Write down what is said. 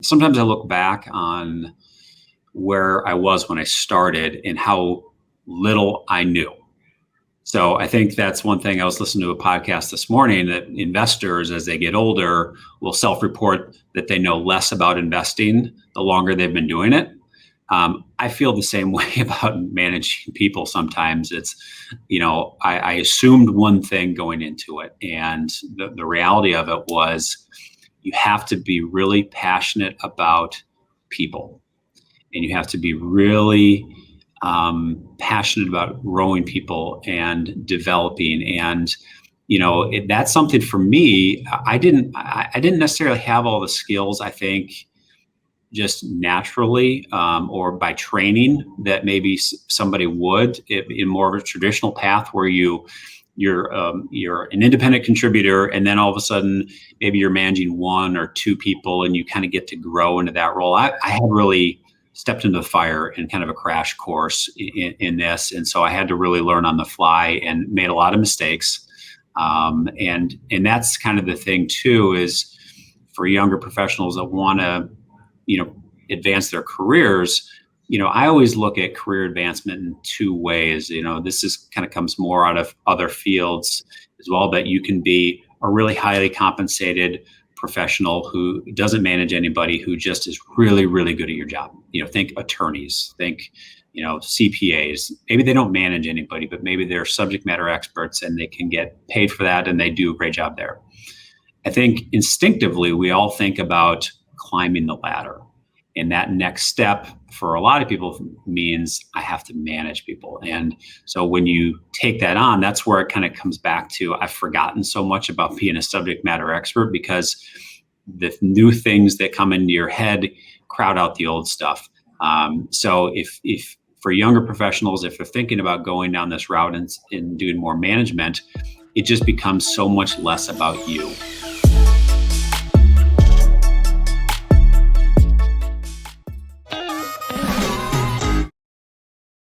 Sometimes I look back on where I was when I started and how little I knew. So I think that's one thing. I was listening to a podcast this morning that investors, as they get older, will self-report that they know less about investing the longer they've been doing it. I feel the same way about managing people sometimes. I assumed one thing going into it, and the reality of it was you have to be really passionate about people, and you have to be really passionate about growing people and developing. And that's something for me. I didn't necessarily have all the skills, I think, just naturally or by training that maybe somebody would in more of a traditional path where you're an independent contributor, and then all of a sudden maybe you're managing one or two people and you kind of get to grow into that role. I had really stepped into the fire in kind of a crash course in this, and so I had to really learn on the fly and made a lot of mistakes. And that's kind of the thing too, is for younger professionals that want to advance their careers. I always look at career advancement in two ways. This is kind of comes more out of other fields as well, but you can be a really highly compensated professional who doesn't manage anybody, who just is really, really good at your job. Think attorneys, think, CPAs. Maybe they don't manage anybody, but maybe they're subject matter experts and they can get paid for that and they do a great job there. I think instinctively, we all think about climbing the ladder. And that next step for a lot of people means I have to manage people. And so when you take that on, that's where it kind of comes back to, I've forgotten so much about being a subject matter expert, because the new things that come into your head crowd out the old stuff. So if for younger professionals, if they're thinking about going down this route and doing more management, it just becomes so much less about you.